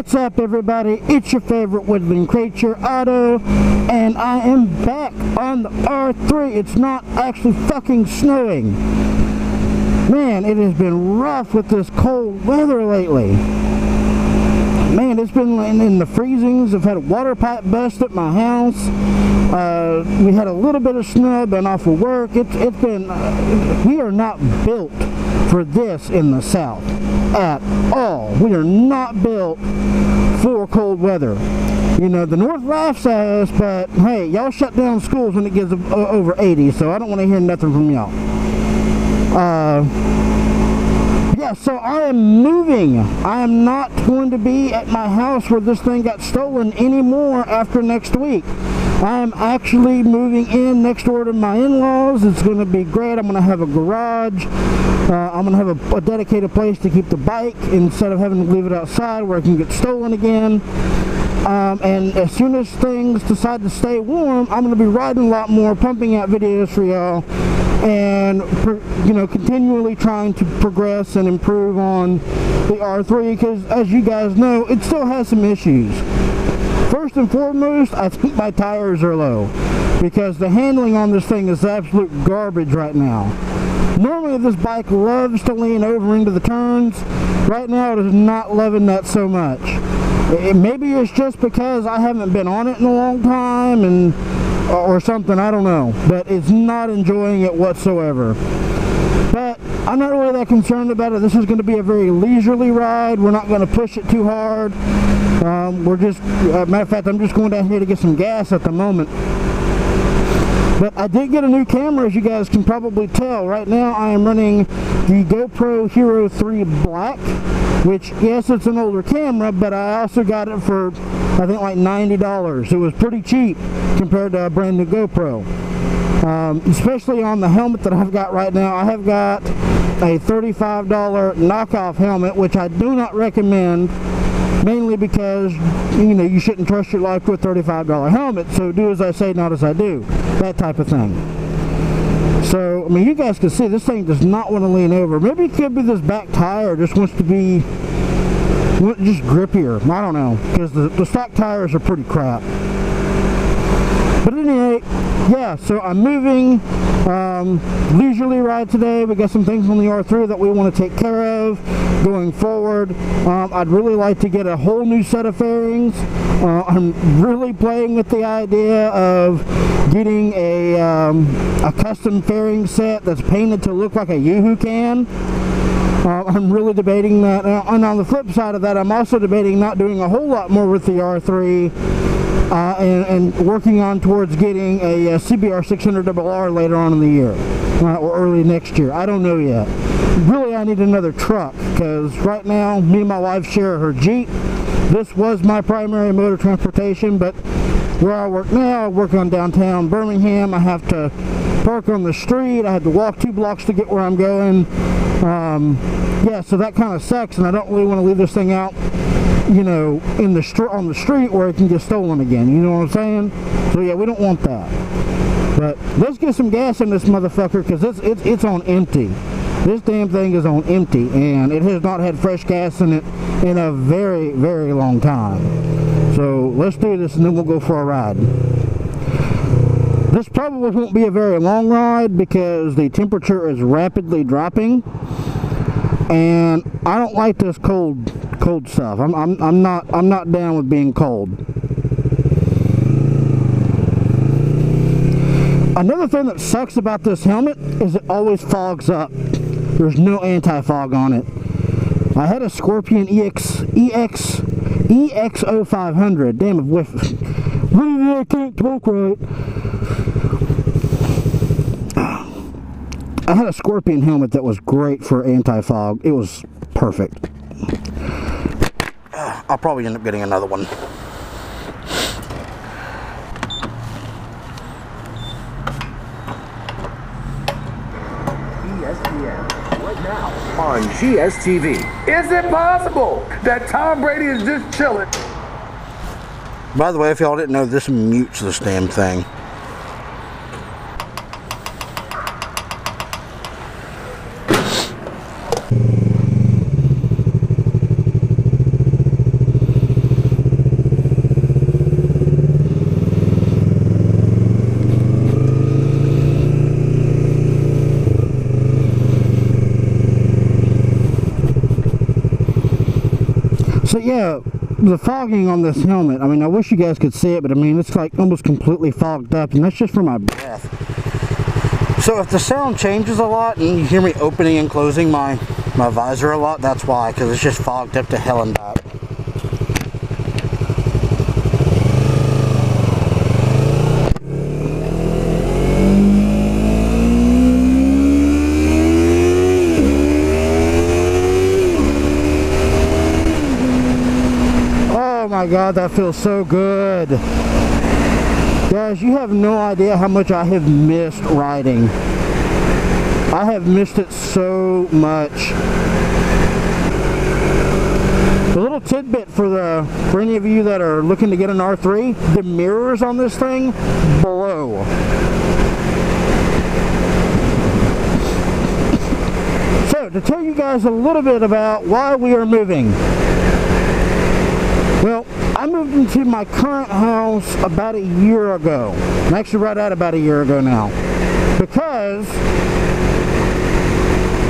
What's up, everybody? It's your favorite woodland creature, Otto, and I am back on the R3. It's not actually fucking snowing. Man, it has been rough with this cold weather lately. Man, it's been in the freezings. I've had a water pipe bust at my house. We had a little bit of snow, been off of work. It's been, we are not built for this in the south at all. We are not built for cold weather. You know, the north laughs at us, but hey, y'all shut down schools when it gets over 80, so I don't want to hear nothing from y'all. Yeah, so I am moving. I am not going to be at my house where this thing got stolen anymore after next week. I am actually moving in next door to my in-laws. It's going to be great. I'm going to have a garage. I'm going to have a dedicated place to keep the bike instead of having to leave it outside where it can get stolen again. And as soon as things decide to stay warm, I'm going to be riding a lot more, pumping out videos for y'all, and you know, continually trying to progress and improve on the R3, because as you guys know, it still has some issues. First and foremost, I think my tires are low, because the handling on this thing is absolute garbage right now. Normally this bike loves to lean over into the turns. Right now it is not loving that so much. Maybe it's just because I haven't been on it in a long time and or something, I don't know, but it's not enjoying it whatsoever. But I'm not really that concerned about it. This is going to be a very leisurely ride. We're not going to push it too hard. We're just, matter of fact, I'm just going down here to get some gas at the moment. But I did get a new camera, as you guys can probably tell. Right now I am running the GoPro Hero 3 Black, which, yes, it's an older camera, but I also got it for, I think, like $90. It was pretty cheap compared to a brand new GoPro. Especially on the helmet that I've got right now. I have got a $35 knockoff helmet, which I do not recommend, mainly because, you know, you shouldn't trust your life with a $35 helmet, so do as I say, not as I do, that type of thing. So, I mean, you guys can see this thing does not want to lean over. Maybe it could be this back tire just wants to be just grippier. I don't know, because the stock tires are pretty crap. But anyway, yeah, so I'm moving, leisurely ride today. We got some things on the R3 that we want to take care of going forward. I'd really like to get a whole new set of fairings. I'm really playing with the idea of getting a custom fairing set that's painted to look like a Yoo-hoo can. I'm really debating that. And on the flip side of that, I'm also debating not doing a whole lot more with the R3 and working on towards getting a CBR 600RR later on in the year or early next year. I don't know yet. Really, I need another truck, because right now me and my wife share her Jeep. This was my primary mode of transportation, but where I work now, I work on downtown Birmingham. I have to park on the street. I had to walk 2 blocks to get where I'm going. Yeah, so that kind of sucks, and I don't really want to leave this thing out, you know, on the street where it can get stolen again. You know what I'm saying? So yeah, we don't want that. But let's get some gas in this motherfucker, because it's on empty. This damn thing is on empty, and it has not had fresh gas in it in a very, very long time. So let's do this, and then we'll go for a ride. This probably won't be a very long ride because the temperature is rapidly dropping, and I don't like this cold stuff. I'm not down with being cold. Another thing that sucks about this helmet is it always fogs up. There's no anti-fog on it. I had a Scorpion EX0500. Damn it, I can't talk right. I had a Scorpion helmet that was great for anti-fog. It was perfect. I'll probably end up getting another one. ESPN, right now on GSTV. Is it possible that Tom Brady is just chilling? By the way, if y'all didn't know, this mutes this damn thing. But yeah, the fogging on this helmet, I mean, I wish you guys could see it, but I mean, it's like almost completely fogged up, and that's just from my breath. So if the sound changes a lot and you hear me opening and closing my visor a lot, that's why, because it's just fogged up to hell and back. Oh my God, that feels so good. Guys, you have no idea how much I have missed riding. I have missed it so much. A little tidbit for any of you that are looking to get an R3, the mirrors on this thing blow. So, to tell you guys a little bit about why we are moving. Well, I moved into my current house about a year ago. Actually, right at about a year ago now. Because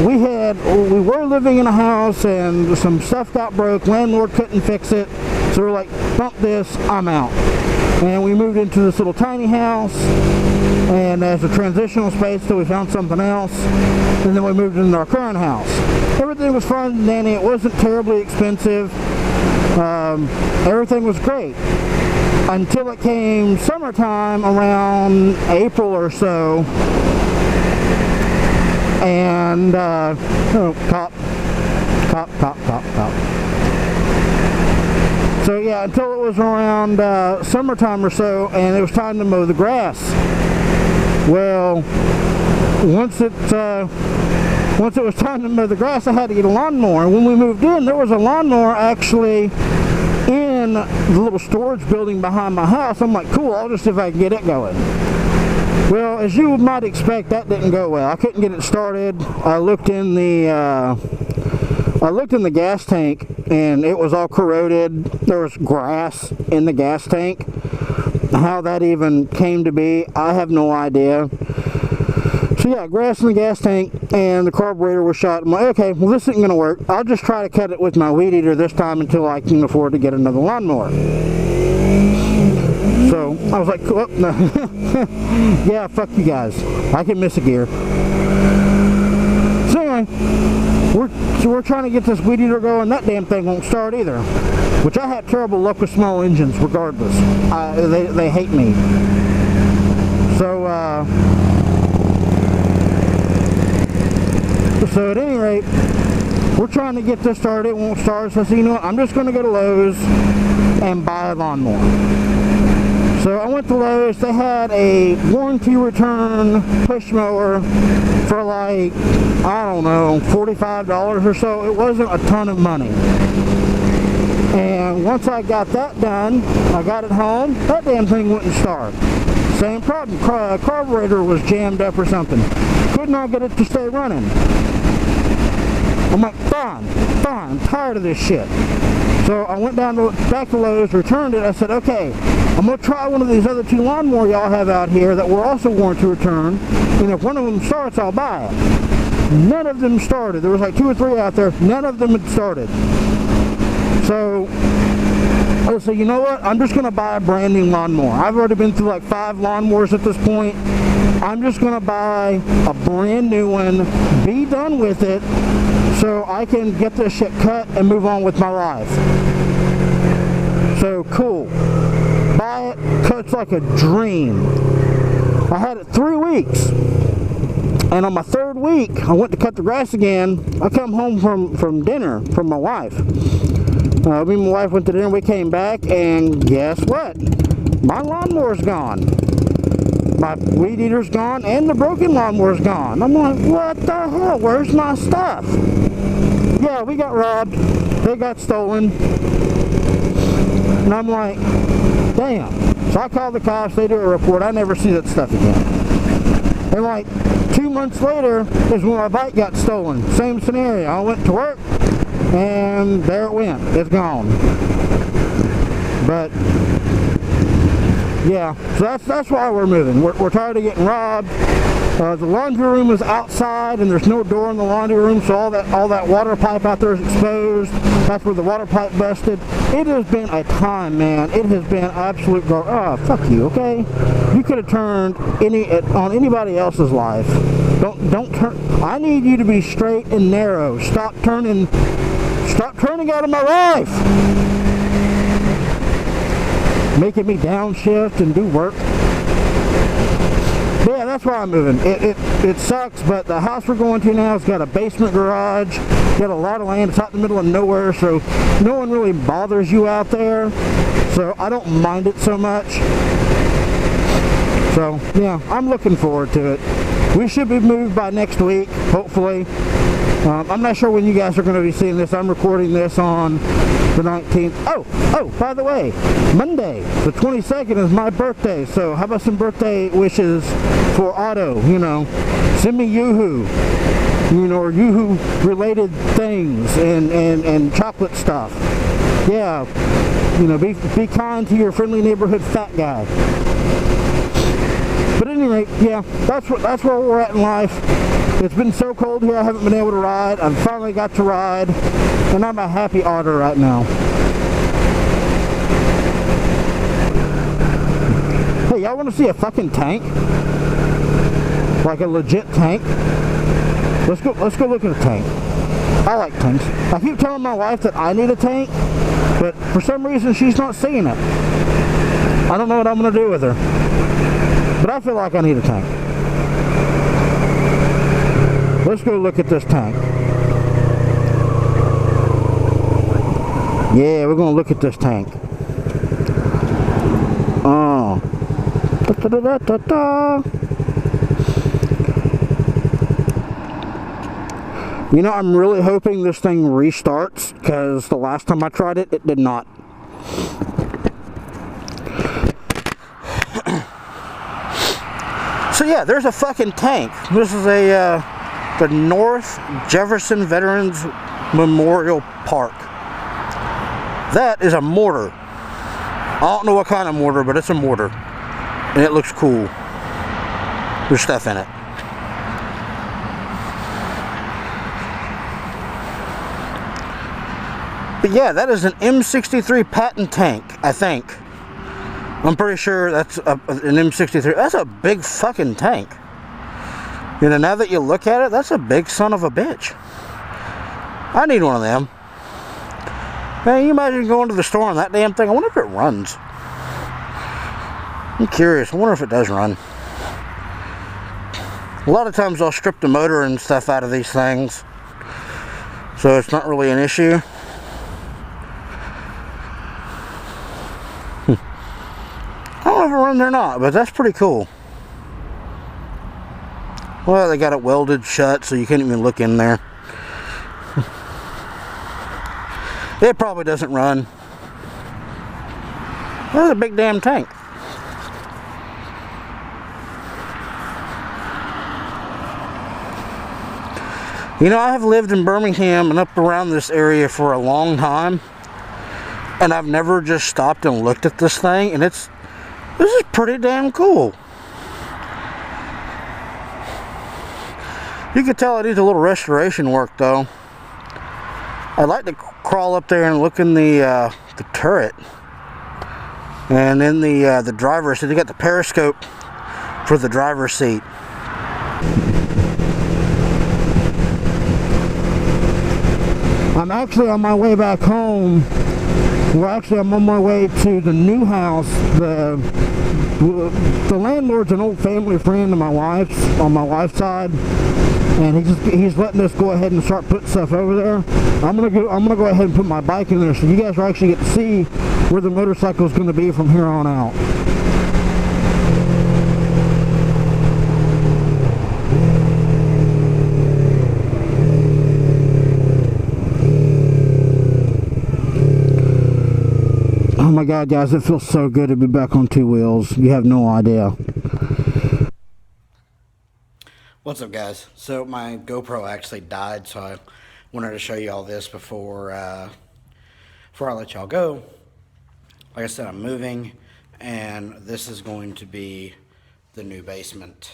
we were living in a house and some stuff got broke. Landlord couldn't fix it. So we're like, bump this, I'm out. And we moved into this little tiny house. And as a transitional space till we found something else. And then we moved into our current house. Everything was fun and dandy. It wasn't terribly expensive. Everything was great until it came summertime around April or so, and cop. So yeah, until it was around summertime or so, and it was time to mow the grass. Well, once it was time to mow the grass, I had to get a lawnmower. And when we moved in, there was a lawnmower actually in the little storage building behind my house. I'm like, cool, I'll just see if I can get it going. Well, as you might expect, that didn't go well. I couldn't get it started. I looked in the gas tank, and it was all corroded. There was grass in the gas tank. How that even came to be, I have no idea. So yeah, grass in the gas tank, and the carburetor was shot. I'm like, okay, well this isn't going to work. I'll just try to cut it with my weed eater this time until I can afford to get another lawnmower. So I was like, oh, no. Yeah, fuck you guys. I can miss a gear. So anyway, we're trying to get this weed eater going. That damn thing won't start either. Which I had terrible luck with small engines regardless. They hate me. So at any rate, we're trying to get this started. It won't start. So I said, you know what? I'm just going to go to Lowe's and buy a lawnmower. So I went to Lowe's. They had a warranty return push mower for like, I don't know, $45 or so. It wasn't a ton of money. And once I got that done, I got it home. That damn thing wouldn't start. Same problem. Carburetor was jammed up or something. Could not get it to stay running. I'm like, fine, I'm tired of this shit. So I went back to Lowe's, returned it. I said, okay, I'm going to try one of these other two lawnmowers y'all have out here that were also warranty return. And if one of them starts, I'll buy it. None of them started. There was like 2 or 3 out there. None of them had started. So I said, you know what? I'm just going to buy a brand new lawnmower. I've already been through like 5 lawnmowers at this point. I'm just going to buy a brand new one, be done with it, so I can get this shit cut and move on with my life. So cool. Buy it, cuts like a dream. I had it 3 weeks. And on my 3rd week, I went to cut the grass again. I come home from dinner from my wife. Me and my wife went to dinner, we came back, and guess what? My lawnmower's gone. My weed eater's gone, and the broken lawnmower's gone. I'm like, what the hell? Where's my stuff? Yeah, we got robbed. They got stolen. And I'm like, damn. So I called the cops, they do a report. I never see that stuff again. And like 2 months later is when my bike got stolen. Same scenario. I went to work, and there it went. It's gone. But yeah, so that's why we're moving. We're tired of getting robbed. The laundry room is outside, and there's no door in the laundry room, so all that water pipe out there is exposed. That's where the water pipe busted. It has been a time, man. It has been absolute oh, fuck you, okay? You could have turned on anybody else's life. Don't turn. I need you to be straight and narrow. Stop turning out of my life. Making me downshift and do work. But yeah, that's why I'm moving. It sucks, but the house we're going to now has got a basement garage, got a lot of land. It's out in the middle of nowhere, so no one really bothers you out there. So I don't mind it so much. So yeah, I'm looking forward to it. We should be moved by next week, hopefully. I'm not sure when you guys are going to be seeing this. I'm recording this on the 19th. Oh, by the way, Monday, the 22nd is my birthday. So how about some birthday wishes for Otto? You know, send me Yoo-hoo, you know, or Yoo-hoo related things and chocolate stuff. Yeah, you know, be kind to your friendly neighborhood fat guy. But anyway, yeah, that's where we're at in life. It's been so cold here, I haven't been able to ride. I've finally got to ride, and I'm a happy otter right now. Hey, y'all want to see a fucking tank? Like a legit tank? Let's go look at a tank. I like tanks. I keep telling my wife that I need a tank, but for some reason she's not seeing it. I don't know what I'm going to do with her. But I feel like I need a tank. Let's go look at this tank. Yeah, we're going to look at this tank. Oh. You know, I'm really hoping this thing restarts, because the last time I tried it, it did not. So yeah, there's a fucking tank. This is the North Jefferson Veterans Memorial Park. That is a mortar. I don't know what kind of mortar, but it's a mortar. And it looks cool. There's stuff in it. But yeah, that is an M63 Patton tank, I think. I'm pretty sure that's an M63. That's a big fucking tank. You know, now that you look at it, that's a big son of a bitch. I need one of them. Man, you imagine going to the store on that damn thing? I wonder if it runs. I'm curious. I wonder if it does run. A lot of times I'll strip the motor and stuff out of these things, so it's not really an issue. I don't know if it runs or not, but that's pretty cool. Well, they got it welded shut, so you can't even look in there. It probably doesn't run. That's a big damn tank. You know, I have lived in Birmingham and up around this area for a long time, and I've never just stopped and looked at this thing, and this is pretty damn cool. You can tell it needs a little restoration work, though. I'd like to crawl up there and look in the turret, and then the driver's seat. They got the periscope for the driver's seat. I'm actually on my way back home. Well, actually, I'm on my way to the new house. The landlord's an old family friend of my wife's, on my wife's side, and he's letting us go ahead and start putting stuff over there. I'm gonna go ahead and put my bike in there, so you guys will actually get to see where the motorcycle is going to be from here on out. Oh my god, guys, it feels so good to be back on two wheels. You have no idea. What's up, guys? So my GoPro actually died, so I wanted to show you all this before I let y'all go. Like I said, I'm moving, and this is going to be the new basement.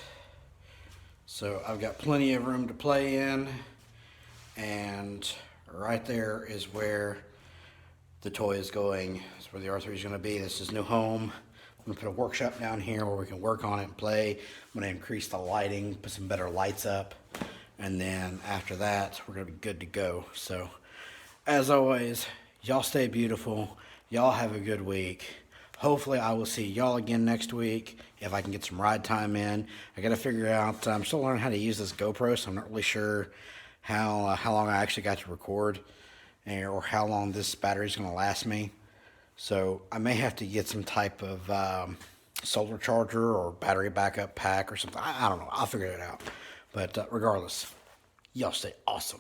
So I've got plenty of room to play in, and right there is where the toy is going. That's where the R3 is going to be. This is new home. I'm going to put a workshop down here where we can work on it and play. I'm going to increase the lighting, put some better lights up, and then after that, we're going to be good to go. So, as always, y'all stay beautiful. Y'all have a good week. Hopefully, I will see y'all again next week if I can get some ride time in. I got to figure out, I'm still learning how to use this GoPro, so I'm not really sure how long I actually got to record or how long this battery is going to last me. So I may have to get some type of solar charger or battery backup pack or something. I don't know. I'll figure it out. But regardless, y'all stay awesome.